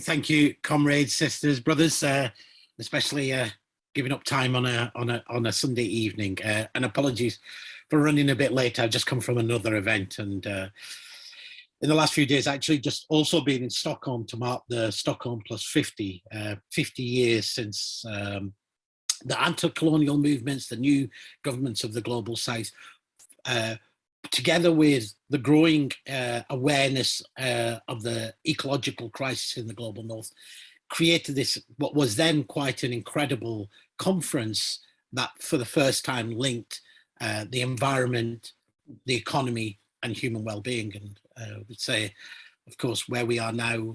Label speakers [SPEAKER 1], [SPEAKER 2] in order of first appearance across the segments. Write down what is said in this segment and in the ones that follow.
[SPEAKER 1] Thank you, comrades, sisters, brothers, especially giving up time on a Sunday evening. And apologies for running a bit late. I've just come from another event, and in the last few days, actually, just also been in Stockholm to mark the Stockholm Plus 50, 50 years since the anti-colonial movements, the new governments of the global South, together with the growing awareness of the ecological crisis in the global North, created this, what was then quite an incredible conference that for the first time linked the environment, the economy, and human well-being. And I would say, of course, where we are now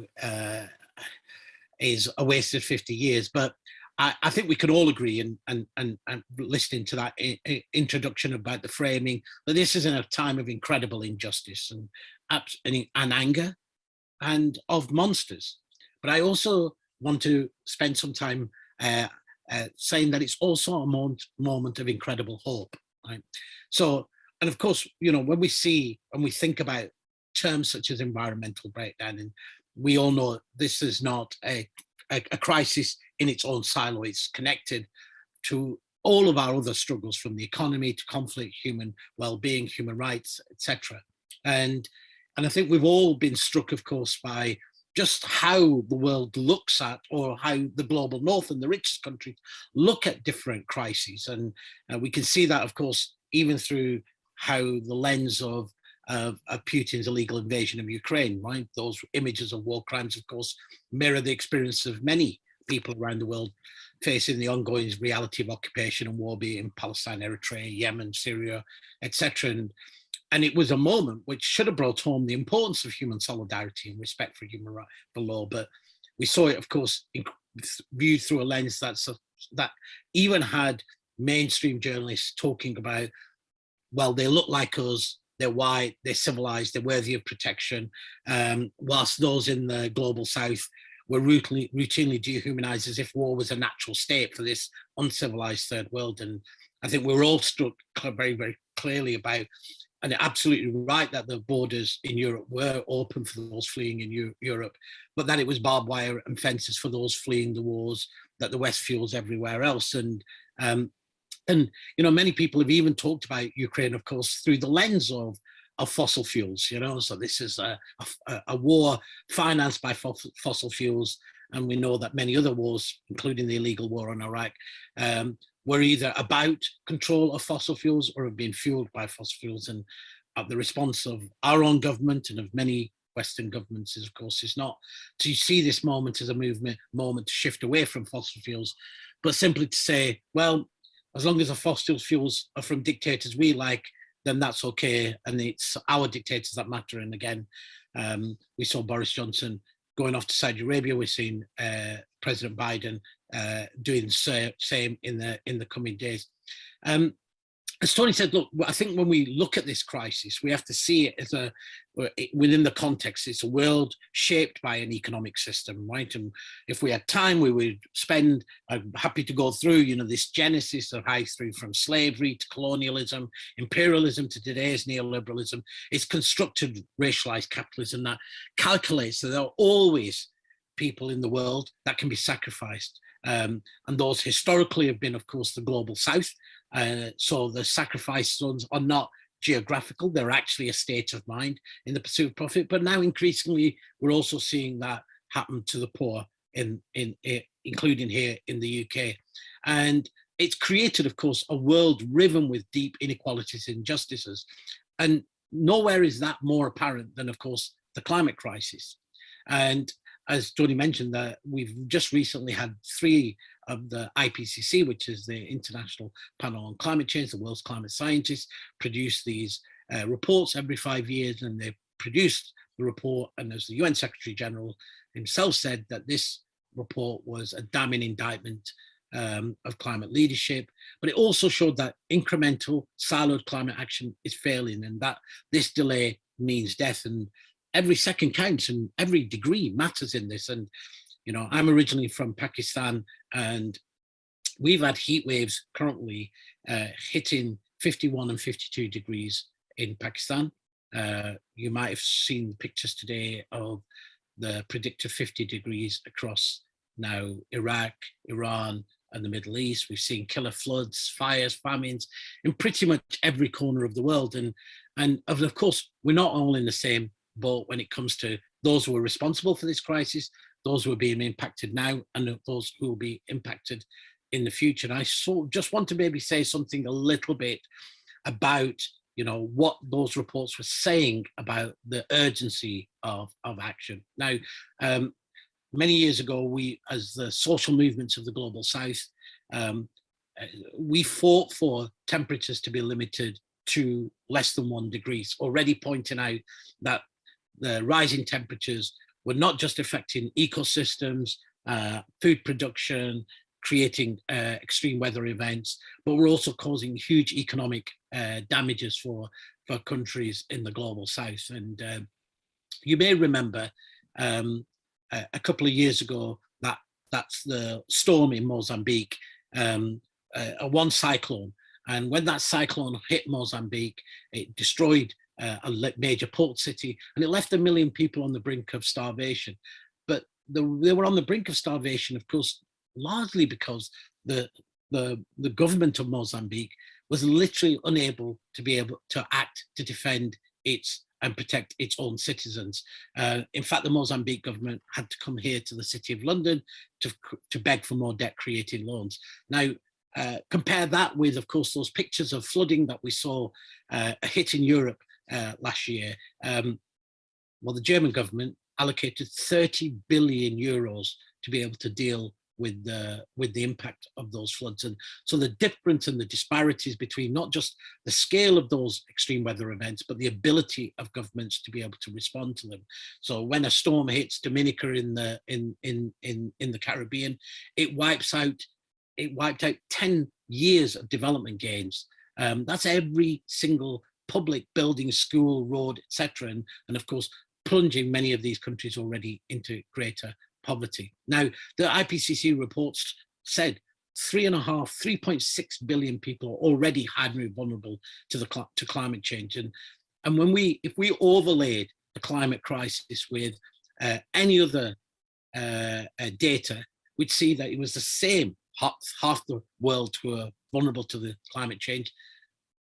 [SPEAKER 1] is a wasted 50 years. But I think we could all agree, and listening to that introduction about the framing, that this is in a time of incredible injustice and anger and of monsters. But I also want to spend some time saying that it's also a moment of incredible hope. Right? So, and of course, you know, when we think about terms such as environmental breakdown, and we all know this is not a crisis in its own silo. It's connected to all of our other struggles, from the economy to conflict, human well-being, human rights, etc. And I think we've all been struck, of course, by just how the world looks at, or how the global North and the richest countries look at different crises. And we can see that, of course, even through how the lens of Putin's illegal invasion of Ukraine, right? Those images of war crimes, of course, mirror the experience of many people around the world facing the ongoing reality of occupation and war, be it in Palestine, Eritrea, Yemen, Syria, etc. And it was a moment which should have brought home the importance of human solidarity and respect for human rights, for law. But we saw it, of course, viewed through a lens that even had mainstream journalists talking about, well, they look like us, they're white, they're civilized, they're worthy of protection, whilst those in the global South were routinely dehumanized as if war was a natural state for this uncivilized third world. And I think we're all struck very, very clearly about, and absolutely right, that the borders in Europe were open for those fleeing in Europe, but that it was barbed wire and fences for those fleeing the wars that the West fuels everywhere else. And you know, many people have even talked about Ukraine, of course, through the lens of fossil fuels. You know, so this is a war financed by fossil fuels, and we know that many other wars, including the illegal war on Iraq, were either about control of fossil fuels or have been fueled by fossil fuels. And the response of our own government and of many Western governments is, of course, is not to see this moment as a moment to shift away from fossil fuels, but simply to say, well, as long as the fossil fuels are from dictators we like, then that's okay, and it's our dictators that matter. And again, we saw Boris Johnson going off to Saudi Arabia. We're seeing President Biden doing the same in the coming days. As Tony said, look, I think when we look at this crisis, we have to see it as within the context. It's a world shaped by an economic system, right? And if we had time, we would spend, I'm happy to go through, you know, this genesis of how through from slavery to colonialism, imperialism to today's neoliberalism, it's constructed racialized capitalism that calculates that there are always people in the world that can be sacrificed. And those historically have been, of course, the global South. So the sacrifice zones are not geographical, they're actually a state of mind in the pursuit of profit. But now increasingly, we're also seeing that happen to the poor, including here in the UK. And it's created, of course, a world riven with deep inequalities and injustices. And nowhere is that more apparent than, of course, the climate crisis. And as Tony mentioned, that we've just recently had 3 of the IPCC, which is the International Panel on Climate Change, the world's climate scientists, produce these reports every 5 years, and they produced the report. And as the UN Secretary General himself said, that this report was a damning indictment of climate leadership. But it also showed that incremental, siloed climate action is failing, and that this delay means death. And every second counts, and every degree matters in this. And, you know, I'm originally from Pakistan, and we've had heat waves currently hitting 51 and 52 degrees in Pakistan. You might have seen pictures today of the predicted 50 degrees across now Iraq, Iran, and the Middle East. We've seen killer floods, fires, famines in pretty much every corner of the world. And of course, we're not all in the same boat when it comes to those who are responsible for this crisis, those who are being impacted now, and those who will be impacted in the future. And I just want to maybe say something a little bit about, you know, what those reports were saying about the urgency of action. Now, many years ago, we, as the social movements of the global south, we fought for temperatures to be limited to less than 1 degree, already pointing out that the rising temperatures were not just affecting ecosystems, food production, creating extreme weather events, but were also causing huge economic damages for countries in the global south. And you may remember a couple of years ago that's the storm in Mozambique, one cyclone. And when that cyclone hit Mozambique, it destroyed a major port city, and it left 1 million people on the brink of starvation. But they were on the brink of starvation, of course, largely because the government of Mozambique was literally unable to be able to act to defend its and protect its own citizens. In fact, the Mozambique government had to come here to the City of London to beg for more debt-creating loans. Now, compare that with, of course, those pictures of flooding that we saw hit in Europe last year. Well, the German government allocated 30 billion euros to be able to deal with the impact of those floods. And so the difference and the disparities between not just the scale of those extreme weather events, but the ability of governments to be able to respond to them. So when a storm hits Dominica in the Caribbean, it wiped out 10 years of development gains. That's every single public building, school, road, etc. And of course, plunging many of these countries already into greater poverty. Now, the IPCC reports said 3.6 billion people are already highly vulnerable to climate change. And if we overlaid the climate crisis with any other data, we'd see that it was the same. Half the world who are vulnerable to the climate change,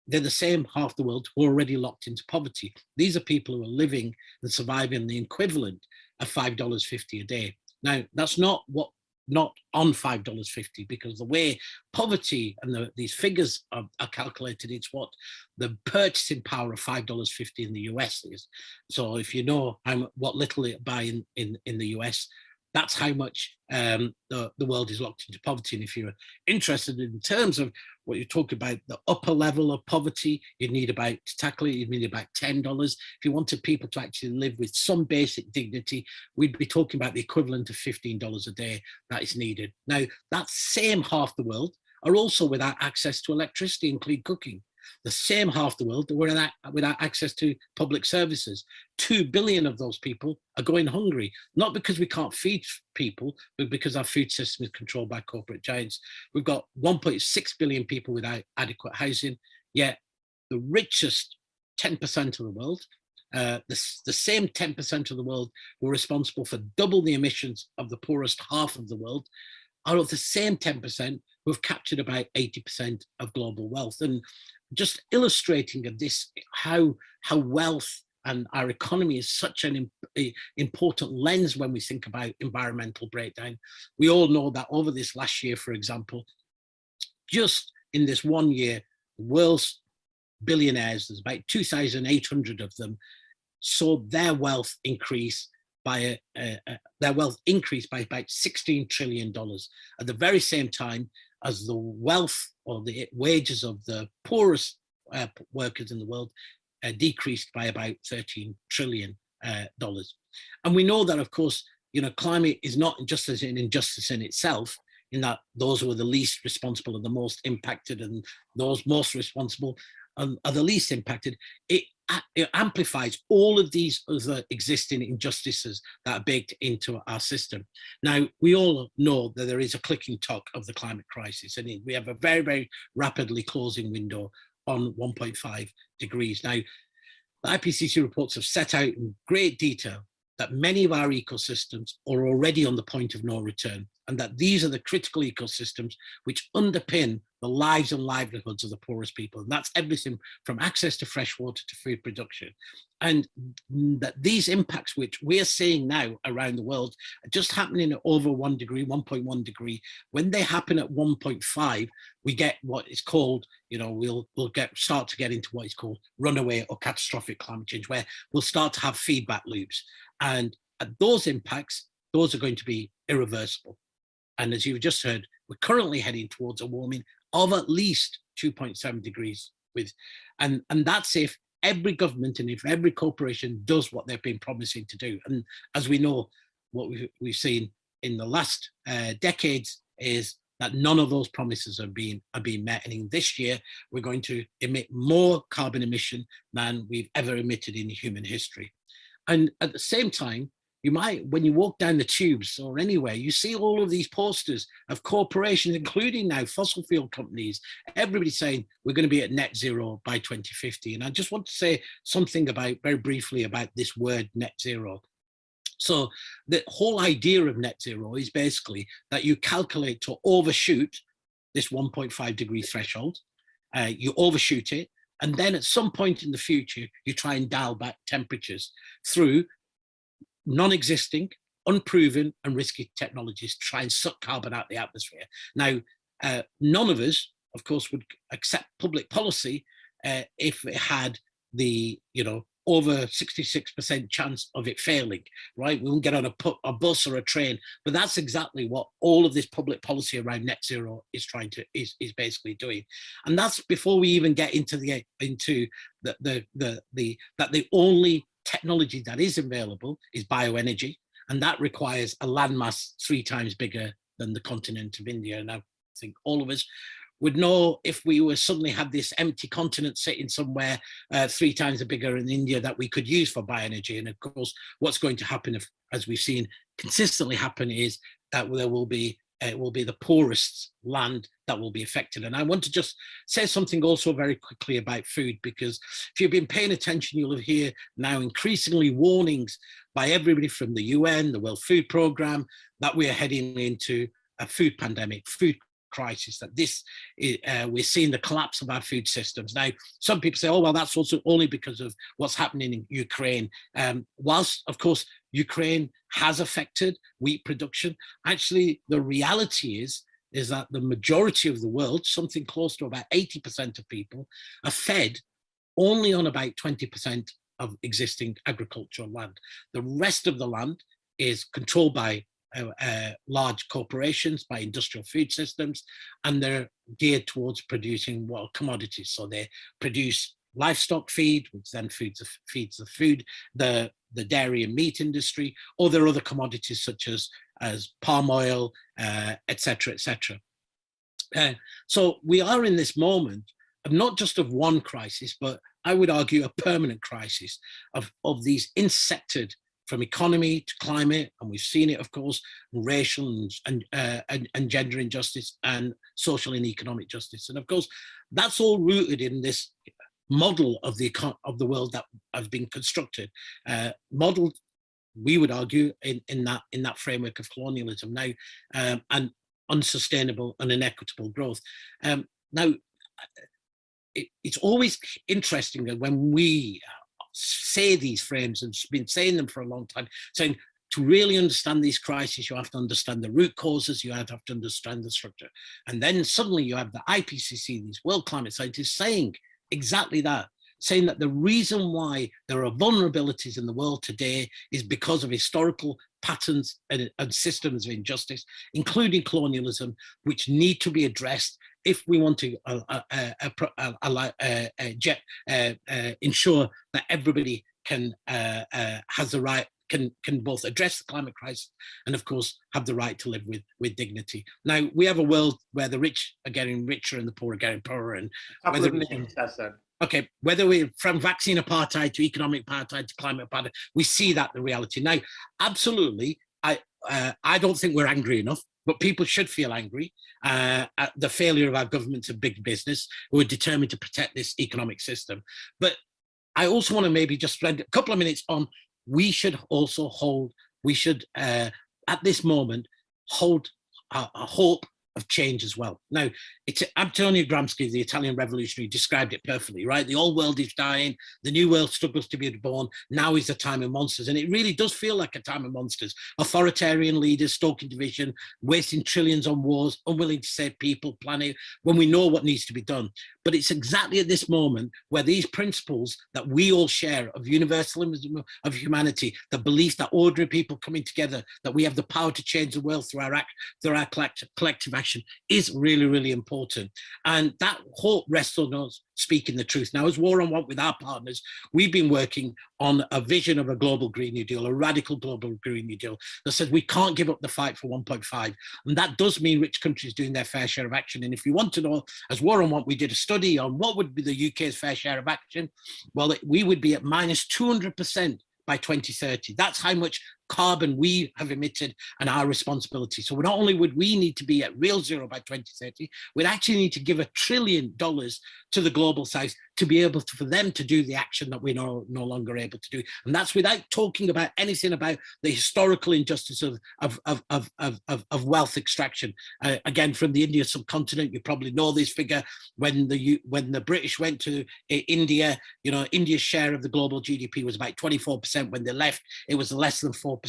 [SPEAKER 1] they're the same half the world who are already locked into poverty. These are people who are living and surviving the equivalent of $5.50 a day. Now, that's not on $5.50, because the way poverty and these figures are calculated, it's what the purchasing power of $5.50 in the US is. So if you know what little it buy in the US, that's how much the world is locked into poverty. And if you're interested in terms of what you're talking about, the upper level of poverty, to tackle it, you'd need about $10. If you wanted people to actually live with some basic dignity, we'd be talking about the equivalent of $15 a day that is needed. Now, that same half the world are also without access to electricity and clean cooking. The same half the world were without access to public services. 2 billion of those people are going hungry, not because we can't feed people, but because our food system is controlled by corporate giants. We've got 1.6 billion people without adequate housing, yet the richest 10% of the world, the same 10% of the world who are responsible for double the emissions of the poorest half of the world, are of the same 10% who have captured about 80% of global wealth. And just illustrating of this, how wealth and our economy is such an important lens when we think about environmental breakdown. We all know that over this last year, for example, just in this 1 year, the world's billionaires, there's about 2,800 of them, saw their wealth increase by about $16 trillion at the very same time as the wealth or the wages of the poorest workers in the world decreased by about $13 trillion. And we know that, of course, climate is not just an injustice in itself, in that those who are the least responsible are the most impacted, and those most responsible are the least impacted. It amplifies all of these other existing injustices that are baked into our system. Now, we all know that there is a clicking talk of the climate crisis, and we have a very, very rapidly closing window on 1.5 degrees. Now, the IPCC reports have set out in great detail that many of our ecosystems are already on the point of no return, and that these are the critical ecosystems which underpin the lives and livelihoods of the poorest people. And that's everything from access to fresh water to food production. And that these impacts, which we are seeing now around the world, are just happening at over 1 degree, 1.1 degree. When they happen at 1.5, we get what is called, we'll start to get into what is called runaway or catastrophic climate change, where we'll start to have feedback loops. And at those impacts, those are going to be irreversible. And as you've just heard, we're currently heading towards a warming of at least 2.7 degrees. And that's if every government and if every corporation does what they've been promising to do. And as we know, what we've seen in the last decades is that none of those promises are being met. And in this year, we're going to emit more carbon emission than we've ever emitted in human history. And at the same time, you might, when you walk down the tubes or anywhere, you see all of these posters of corporations, including now fossil fuel companies, everybody saying we're going to be at net zero by 2050. And I just want to say something very briefly about this word net zero. So the whole idea of net zero is basically that you calculate to overshoot this 1.5 degree threshold, you overshoot it, and then at some point in the future, you try and dial back temperatures through non-existing, unproven and risky technologies to try and suck carbon out of the atmosphere. Now, none of us, of course, would accept public policy if it had the, over 66% chance of it failing, right? We won't get on a bus or a train, but that's exactly what all of this public policy around net zero is trying to, is basically doing. And that's before we even get into the only technology that is available is bioenergy, and that requires a landmass 3 times bigger than the continent of India. And I think all of us would know, if we were suddenly had this empty continent sitting somewhere 3 times bigger in India that we could use for bioenergy. And of course, what's going to happen, as we've seen consistently happen, is that there will be it will be the poorest land that will be affected. And I want to just say something also very quickly about food, because if you've been paying attention, you'll hear now increasingly warnings by everybody from the UN, the World Food Programme, that we are heading into a food pandemic, food crisis, that this we're seeing the collapse of our food systems. Now, some people say, oh, well, that's also only because of what's happening in Ukraine. Whilst, of course, Ukraine has affected wheat production, actually, the reality is that the majority of the world, something close to about 80% of people, are fed only on about 20% of existing agricultural land. The rest of the land is controlled by large corporations, by industrial food systems, and they're geared towards producing commodities. So they produce livestock feed, which then feeds the dairy and meat industry, or there are other commodities such as palm oil, etc., etc. So we are in this moment of not just of one crisis, but I would argue a permanent crisis of these intersected, from economy to climate, and we've seen it, of course, racial and gender injustice and social and economic justice. And of course, that's all rooted in this model of the world that has been constructed, modeled, we would argue, in that framework of colonialism now, and unsustainable and inequitable growth. Now, it's always interesting that when we say these frames, and been saying them for a long time, saying to really understand these crises, you have to understand the root causes, you have to understand the structure. And then suddenly you have the IPCC, these world climate scientists, saying exactly that, saying that the reason why there are vulnerabilities in the world today is because of historical patterns and systems of injustice, including colonialism, which need to be addressed if we want to ensure that everybody has the right, can both address the climate crisis and, of course, have the right to live with dignity. Now, we have a world where the rich are getting richer and the poor are getting poorer. And whether we're from vaccine apartheid to economic apartheid to climate apartheid, we see that the reality. Now, absolutely, I don't think we're angry enough, but people should feel angry at the failure of our governments and big business, who are determined to protect this economic system. But I also want to maybe just spend a couple of minutes on we should also hold, we should, at this moment, hold a hope of change as well. Now, it's Antonio Gramsci, the Italian revolutionary, described it perfectly, right? The old world is dying, the new world struggles to be born, now is the time of monsters. And it really does feel like a time of monsters. Authoritarian leaders stoking division, wasting trillions on wars, unwilling to save people, planet, when we know what needs to be done. But it's exactly at this moment where these principles that we all share of universalism of humanity, the belief that ordinary people coming together, that we have the power to change the world through our collective action, is really, really important. And that hope rests on us speaking the truth. Now, as War on Want with our partners, we've been working on a vision of a global Green New Deal, a radical global Green New Deal that says we can't give up the fight for 1.5. And that does mean rich countries doing their fair share of action. And if you want to know, as War on Want, we did a study on what would be the UK's fair share of action. Well, we would be at minus 200% by 2030. That's how much carbon we have emitted and our responsibility. So not only would we need to be at real zero by 2030, we'd actually need to give $1 trillion to the global south to be able to, for them to do the action that we're no longer able to do. And that's without talking about anything about the historical injustice of wealth extraction. Again, from the Indian subcontinent, you probably know this figure. When the British went to India, you know, India's share of the global GDP was about 24%. When they left, it was less than 4%.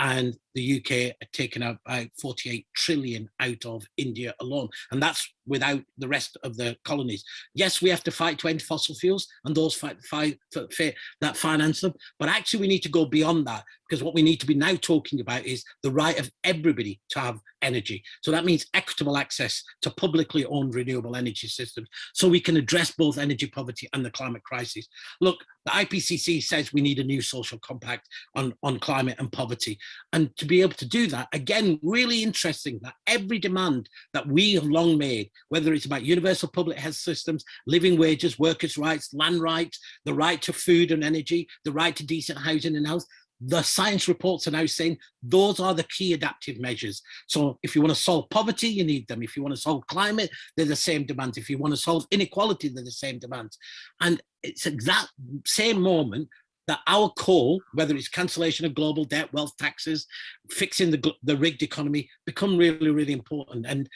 [SPEAKER 1] And the UK had taken out 48 trillion out of India alone. And that's without the rest of the colonies. Yes, we have to fight to end fossil fuels and those that finance them. But actually, we need to go beyond that, because what we need to be now talking about is the right of everybody to have energy. So that means equitable access to publicly owned renewable energy systems, so we can address both energy poverty and the climate crisis. Look, the IPCC says we need a new social compact on climate and poverty. And to be able to do that, again, really interesting that every demand that we have long made, whether it's about universal public health systems, living wages, workers' rights, land rights, the right to food and energy, the right to decent housing and health, the science reports are now saying those are the key adaptive measures. So if you want to solve poverty, you need them. If you want to solve climate, they're the same demands. If you want to solve inequality, they're the same demands. And it's at that same moment that our call, whether it's cancellation of global debt, wealth taxes, fixing the rigged economy, become really, really important. And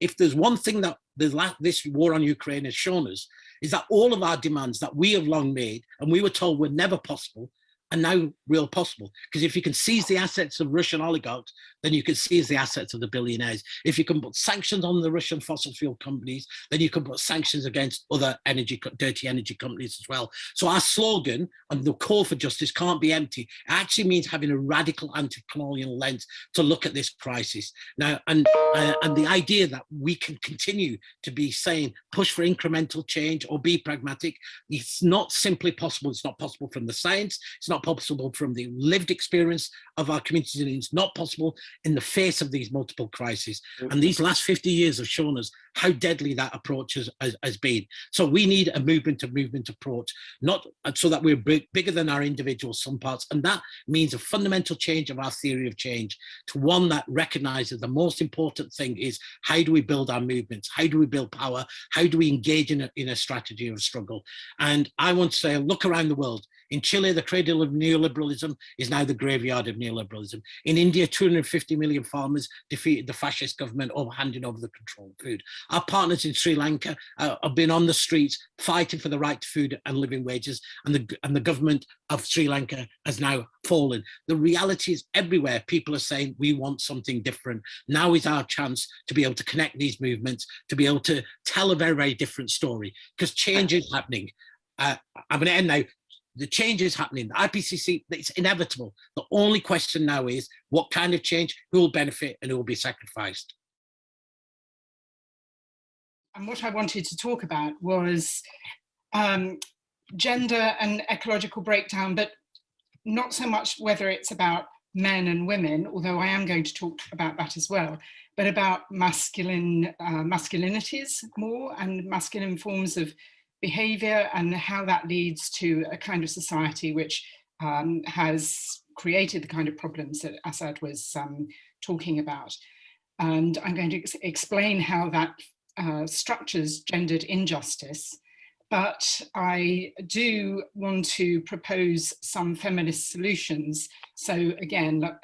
[SPEAKER 1] if there's one thing that this war on Ukraine has shown us, is that all of our demands that we have long made and we were told were never possible, and now real possible. Because if you can seize the assets of Russian oligarchs, then you can seize the assets of the billionaires. If you can put sanctions on the Russian fossil fuel companies, then you can put sanctions against other dirty energy companies as well. So our slogan and the call for justice can't be empty. It actually means having a radical anti-colonial lens to look at this crisis. Now, and the idea that we can continue to be saying, push for incremental change or be pragmatic, it's not simply possible. It's not possible from the science. It's not possible from the lived experience of our communities, and it's not possible in the face of these multiple crises. And these last 50 years have shown us how deadly that approach has been. So we need a movement approach, not so that we're bigger than our individual some parts. And that means a fundamental change of our theory of change to one that recognizes the most important thing is, how do we build our movements? How do we build power? How do we engage in a strategy of struggle? And I want to say, look around the world. In Chile, the cradle of neoliberalism is now the graveyard of neoliberalism. In India, 250 million farmers defeated the fascist government over handing over the control of food. Our partners in Sri Lanka have been on the streets fighting for the right to food and living wages, and the government of Sri Lanka has now fallen. The reality is everywhere people are saying we want something different. Now is our chance to be able to connect these movements, to be able to tell a very, very different story, because change is happening. I'm going to end now. The change is happening. The IPCC, it's inevitable. The only question now is what kind of change, who will benefit and who will be sacrificed.
[SPEAKER 2] And what I wanted to talk about was gender and ecological breakdown, but not so much whether it's about men and women, although I am going to talk about that as well, but about masculinities more, and masculine forms of behavior, and how that leads to a kind of society which has created the kind of problems that Asad was talking about. And I'm going to explain how that structures gendered injustice but I do want to propose some feminist solutions. So again,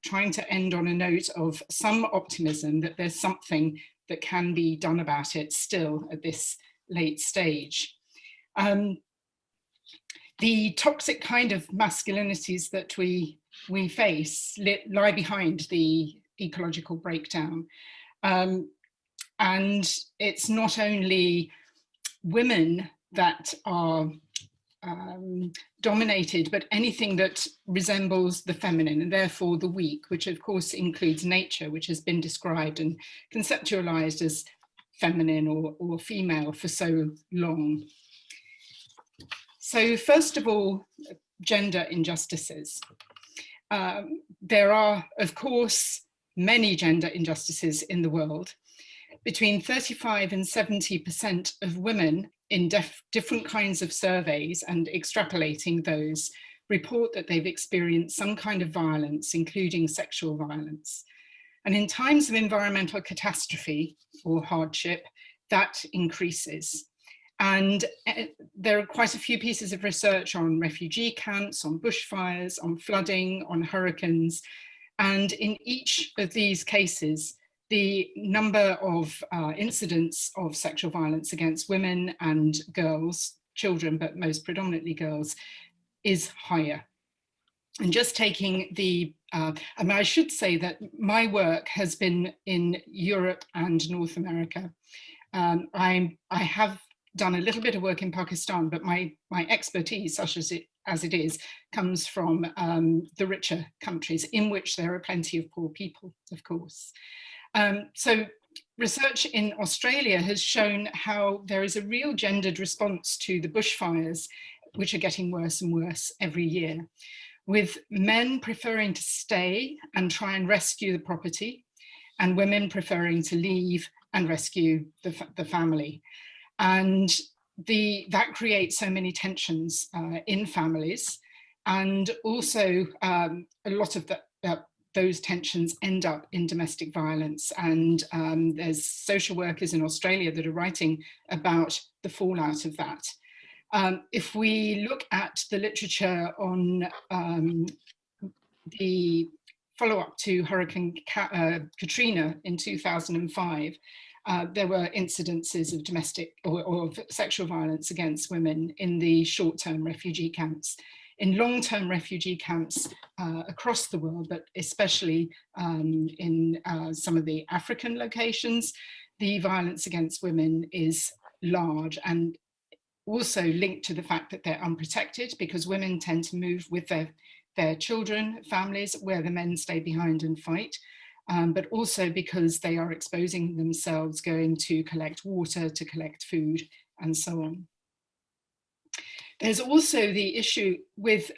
[SPEAKER 2] trying to end on a note of some optimism that there's something that can be done about it still at this late stage. The toxic kind of masculinities that we face lie behind the ecological breakdown. And it's not only women that are dominated, but anything that resembles the feminine and therefore the weak, which of course includes nature, which has been described and conceptualized as feminine or female for so long. So first of all, gender injustices. There are, of course, many gender injustices in the world. Between 35 and 70% of women in different kinds of surveys, and extrapolating those, report that they've experienced some kind of violence, including sexual violence. And in times of environmental catastrophe or hardship, that increases. And there are quite a few pieces of research on refugee camps, on bushfires, on flooding, on hurricanes. And in each of these cases, the number of incidents of sexual violence against women and girls, children, but most predominantly girls, is higher. And just taking the, and I should say that my work has been in Europe and North America. I have done a little bit of work in Pakistan, but my expertise, such as it is, comes from the richer countries in which there are plenty of poor people, of course. So research in Australia has shown how there is a real gendered response to the bushfires, which are getting worse and worse every year, with men preferring to stay and try and rescue the property, and women preferring to leave and rescue the family. And that creates so many tensions in families, and also a lot of those tensions end up in domestic violence. And there's social workers in Australia that are writing about the fallout of that. If we look at the literature on the follow-up to Hurricane Katrina in 2005, there were incidences of domestic or of sexual violence against women in the short-term refugee camps. In long-term refugee camps across the world, but especially in some of the African locations, the violence against women is large, and also linked to the fact that they're unprotected, because women tend to move with their children, families, where the men stay behind and fight. But also because they are exposing themselves, going to collect water, to collect food, and so on. There's also the issue with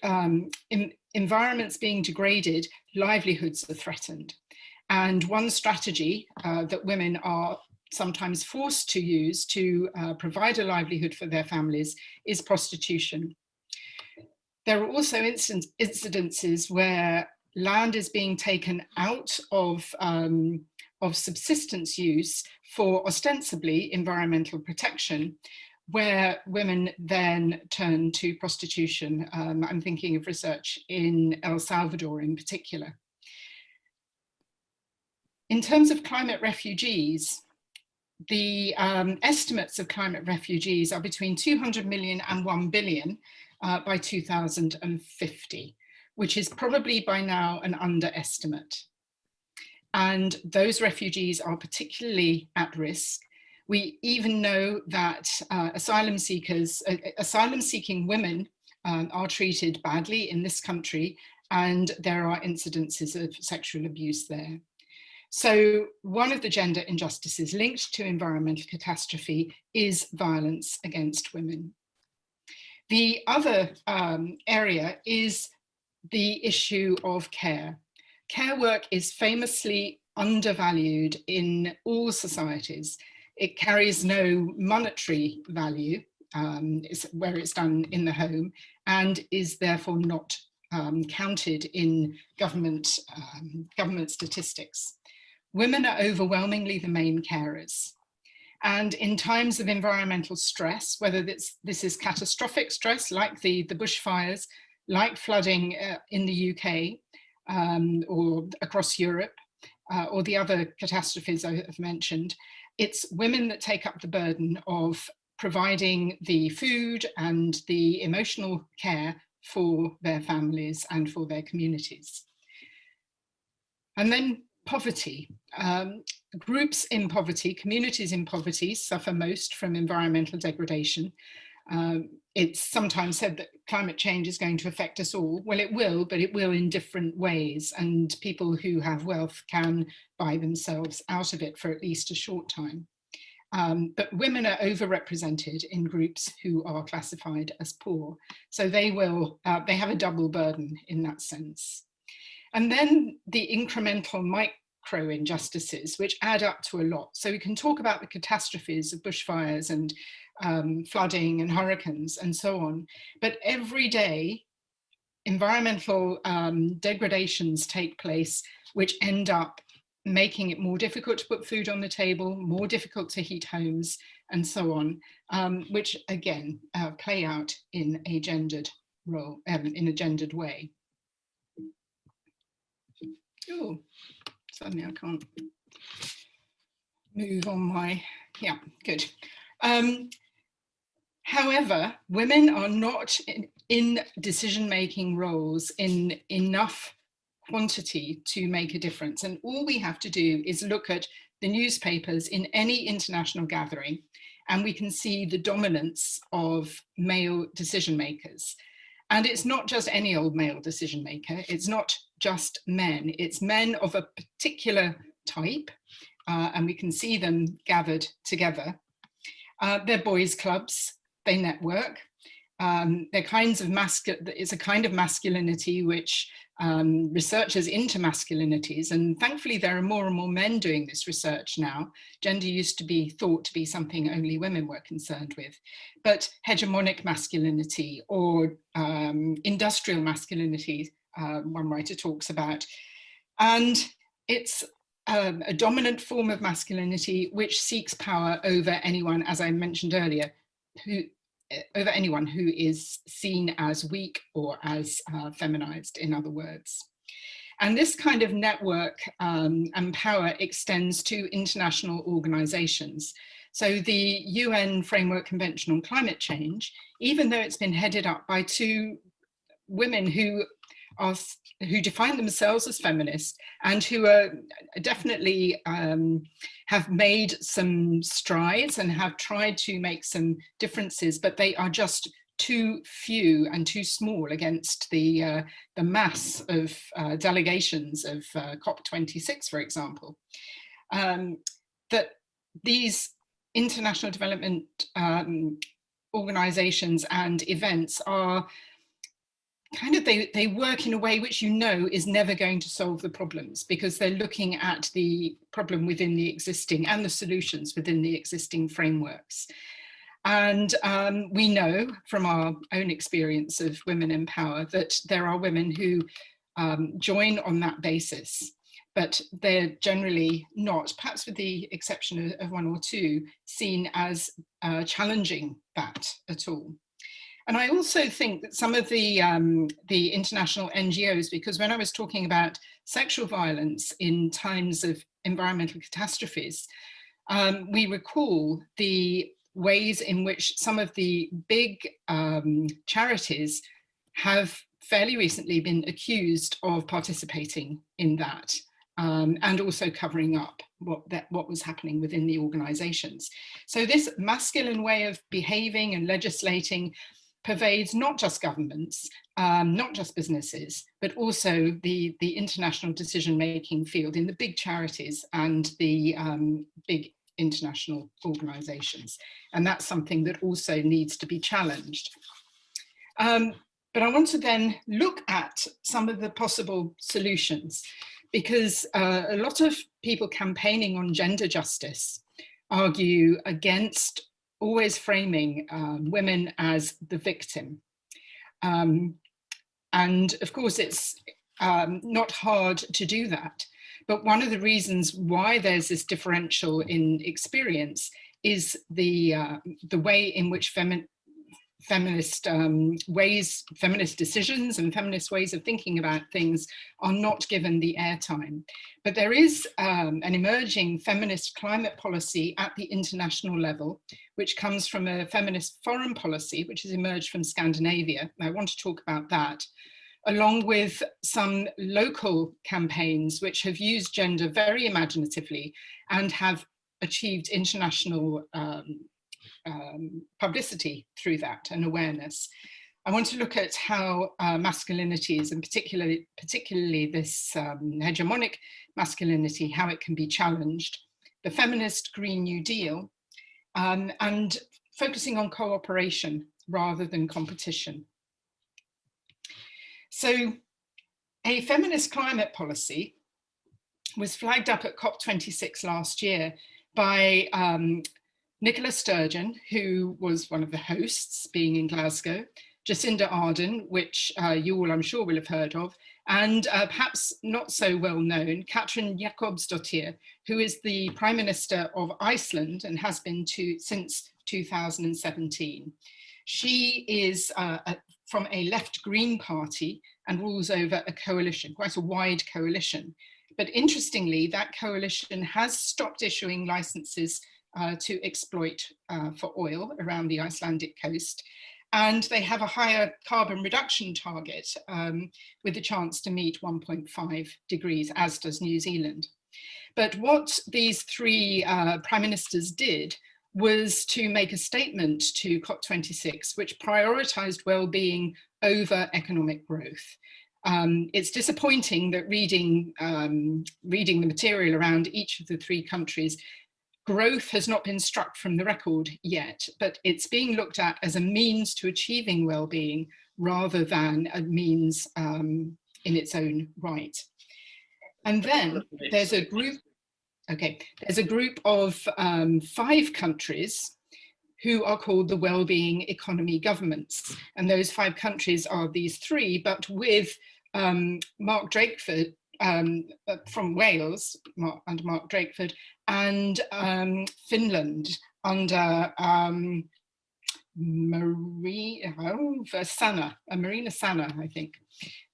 [SPEAKER 2] environments being degraded, livelihoods are threatened. And one strategy that women are sometimes forced to use to provide a livelihood for their families is prostitution. There are also incidences where land is being taken out of subsistence use for ostensibly environmental protection, where women then turn to prostitution. I'm thinking of research in El Salvador in particular. In terms of climate refugees, the estimates of climate refugees are between 200 million and 1 billion by 2050, which is probably by now an underestimate. And those refugees are particularly at risk. We even know that asylum-seeking women are treated badly in this country, and there are incidences of sexual abuse there. So one of the gender injustices linked to environmental catastrophe is violence against women. The other area is the issue of care. Care work is famously undervalued in all societies. It carries no monetary value where it's done in the home, and is therefore not counted in government statistics. Women are overwhelmingly the main carers. And in times of environmental stress, whether this is catastrophic stress like the bushfires, like flooding in the UK or across Europe, or the other catastrophes I have mentioned, it's women that take up the burden of providing the food and the emotional care for their families and for their communities. And then poverty. Groups in poverty, communities in poverty suffer most from environmental degradation. It's sometimes said that climate change is going to affect us all. Well, it will, but it will in different ways. And people who have wealth can buy themselves out of it for at least a short time. But women are overrepresented in groups who are classified as poor. So they have a double burden in that sense. And then the incremental micro injustices, which add up to a lot. So we can talk about the catastrophes of bushfires and flooding and hurricanes and so on. But every day, environmental degradations take place, which end up making it more difficult to put food on the table, more difficult to heat homes, and so on, which again play out in a gendered role, in a gendered way. Oh, suddenly I can't move on my, yeah, good. However, women are not in decision-making roles in enough quantity to make a difference. And all we have to do is look at the newspapers in any international gathering, and we can see the dominance of male decision makers. And it's not just any old male decision maker, it's not just men, it's men of a particular type, and we can see them gathered together. They're boys' clubs, they network. They're kinds of it's a kind of masculinity which researches into masculinities, and thankfully there are more and more men doing this research now. Gender used to be thought to be something only women were concerned with, but hegemonic masculinity or industrial masculinity, one writer talks about, and it's a dominant form of masculinity which seeks power over anyone, as I mentioned earlier, over anyone who is seen as weak or as feminized, in other words. And this kind of network and power extends to international organizations. So the UN Framework Convention on Climate Change, even though it's been headed up by two women who define themselves as feminists and who are definitely have made some strides and have tried to make some differences, but they are just too few and too small against the mass of delegations of COP26, for example. That these international development organizations and events are kind of, they work in a way which you know is never going to solve the problems, because they're looking at the problem within the existing and the solutions within the existing frameworks. And we know from our own experience of women in power that there are women who join on that basis, but they're generally not, perhaps with the exception of one or two, seen as challenging that at all. And I also think that some of the international NGOs, because when I was talking about sexual violence in times of environmental catastrophes, we recall the ways in which some of the big charities have fairly recently been accused of participating in that, and also covering up what was happening within the organizations. So this masculine way of behaving and legislating pervades not just governments, not just businesses, but also the international decision-making field in the big charities and the big international organizations. And that's something that also needs to be challenged. But I want to then look at some of the possible solutions, because a lot of people campaigning on gender justice argue against always framing women as the victim. And of course, it's not hard to do that. But one of the reasons why there's this differential in experience is the way in which feminist decisions and feminist ways of thinking about things are not given the airtime. But there is an emerging feminist climate policy at the international level, which comes from a feminist foreign policy, which has emerged from Scandinavia. And I want to talk about that, along with some local campaigns which have used gender very imaginatively and have achieved international publicity through that and awareness. I want to look at how masculinities, and particularly this hegemonic masculinity, how it can be challenged, the feminist Green New Deal, and focusing on cooperation rather than competition. So a feminist climate policy was flagged up at COP26 last year by Nicola Sturgeon, who was one of the hosts, being in Glasgow, Jacinda Ardern, which you all I'm sure will have heard of, and perhaps not so well known, Katrin Jakobsdottir, who is the Prime Minister of Iceland and has been since 2017. She is from a left Green party and rules over a coalition, quite a wide coalition. But interestingly, that coalition has stopped issuing licenses to exploit for oil around the Icelandic coast. And they have a higher carbon reduction target with a chance to meet 1.5 degrees, as does New Zealand. But what these three prime ministers did was to make a statement to COP26, which prioritized well-being over economic growth. It's disappointing that reading the material around each of the three countries, growth has not been struck from the record yet, but it's being looked at as a means to achieving well-being rather than a means in its own right. And then there's a group, there's a group of 5 countries who are called the Wellbeing Economy Governments. And those 5 countries are these 3, but with Mark Drakeford from Wales, under Mark Drakeford, and Finland under Marina Sanna, I think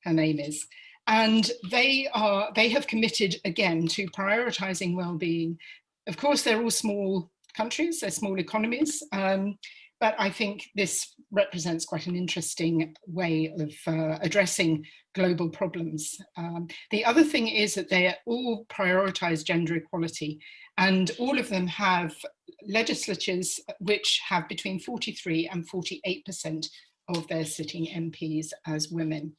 [SPEAKER 2] her name is. And they have committed again to prioritizing well-being. Of course, they're all small countries, they're small economies, but I think this represents quite an interesting way of addressing global problems. The other thing is that they all prioritize gender equality, and all of them have legislatures which have between 43 and 48% of their sitting MPs as women.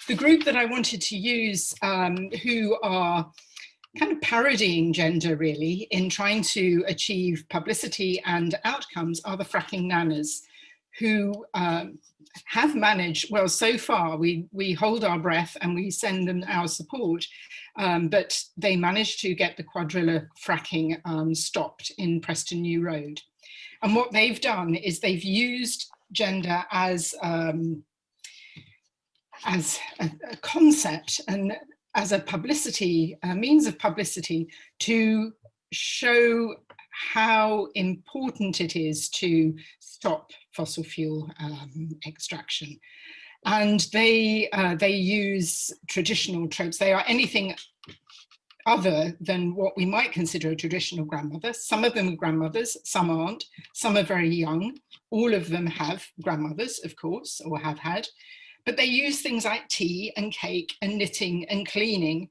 [SPEAKER 2] The group that I wanted to use, who are kind of parodying gender really in trying to achieve publicity and outcomes, are the fracking nanas, who have managed, well, so far we hold our breath and we send them our support, but they managed to get the quadrilla fracking stopped in Preston New Road. And what they've done is they've used gender as a concept and as a publicity, a means of publicity to show how important it is to stop fossil fuel extraction. And they use traditional tropes. They are anything other than what we might consider a traditional grandmother. Some of them are grandmothers, some aren't, some are very young. All of them have grandmothers, of course, or have had. But they use things like tea and cake and knitting and cleaning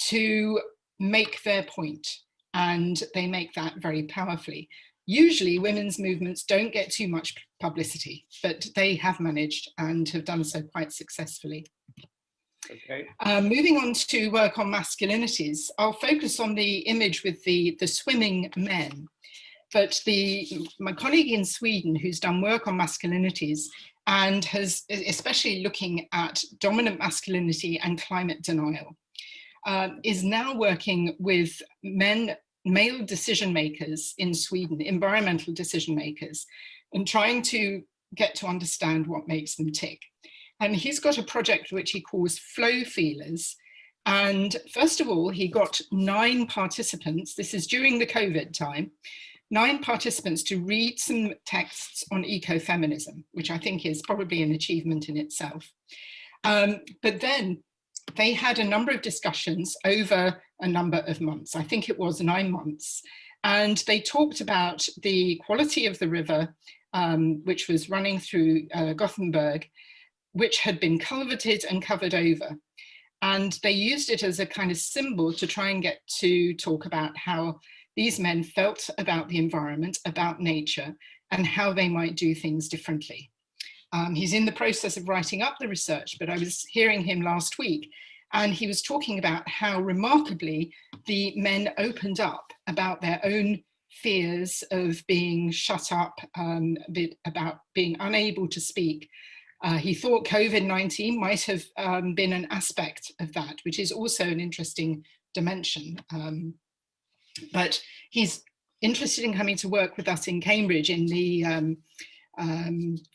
[SPEAKER 2] to make their point, and they make that very powerfully. Usually women's movements don't get too much publicity, but they have managed and have done so quite successfully. Okay. Moving on to work on masculinities, I'll focus on the image with the swimming men, but my colleague in Sweden who's done work on masculinities and has, especially looking at dominant masculinity and climate denial, is now working with male decision makers in Sweden, environmental decision makers, and trying to get to understand what makes them tick. And he's got a project which he calls Flow Feelers, And first of all, he got 9 participants, this is during the COVID time, 9 participants to read some texts on ecofeminism, which I think is probably an achievement in itself. But then they had a number of discussions over a number of months. I think it was 9 months. And they talked about the quality of the river, which was running through Gothenburg, which had been culverted and covered over. And they used it as a kind of symbol to try and get to talk about how these men felt about the environment, about nature, and how they might do things differently. He's in the process of writing up the research, but I was hearing him last week, and he was talking about how remarkably the men opened up about their own fears of being shut up, about being unable to speak. He thought COVID-19 might have been an aspect of that, which is also an interesting dimension. But he's interested in coming to work with us in Cambridge in the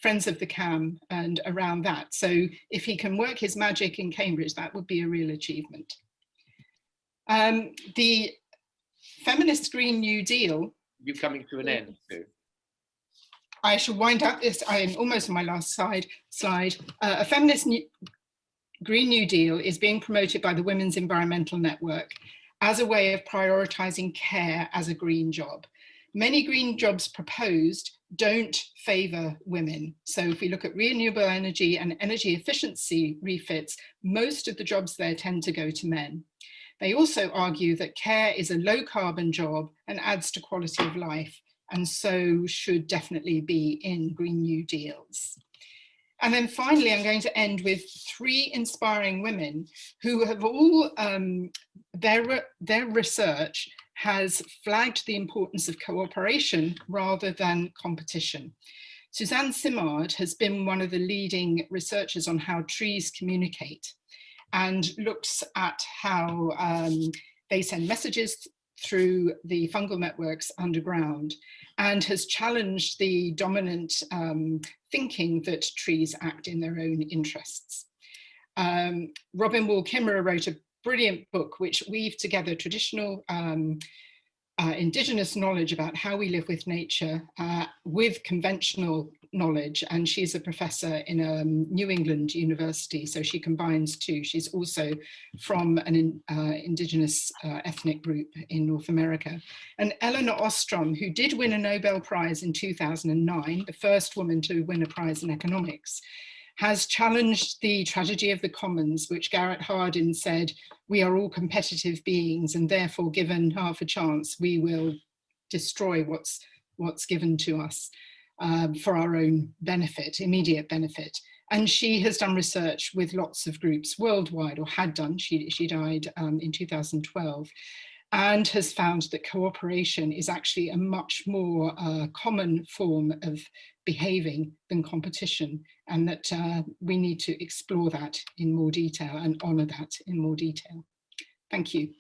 [SPEAKER 2] Friends of the Cam and around that. So if he can work his magic in Cambridge, that would be a real achievement. The feminist Green New Deal.
[SPEAKER 3] You're coming to an end soon.
[SPEAKER 2] I shall wind up this, I am almost on my last slide. A feminist Green New Deal is being promoted by the Women's Environmental Network as a way of prioritising care as a green job. Many green jobs proposed don't favour women. So if we look at renewable energy and energy efficiency refits, most of the jobs there tend to go to men. They also argue that care is a low carbon job and adds to quality of life, and so should definitely be in Green New Deals. And then finally, I'm going to end with 3 inspiring women who have all, their research has flagged the importance of cooperation rather than competition. Suzanne Simard has been one of the leading researchers on how trees communicate and looks at how they send messages through the fungal networks underground, and has challenged the dominant thinking that trees act in their own interests. Robin Wall Kimmerer wrote a brilliant book which weaved together traditional indigenous knowledge about how we live with nature with conventional knowledge, and she's a professor in a New England university, so she combines 2. She's also from an indigenous ethnic group in North America. And Eleanor Ostrom, who did win a Nobel Prize in 2009, the first woman to win a prize in economics, has challenged the tragedy of the commons, which Garrett Hardin said, we are all competitive beings, and therefore given half a chance, we will destroy what's given to us for our own benefit, immediate benefit. And she has done research with lots of groups worldwide, or had done, she died in 2012, and has found that cooperation is actually a much more common form of behaving than competition, and that we need to explore that in more detail and honour that in more detail. Thank you.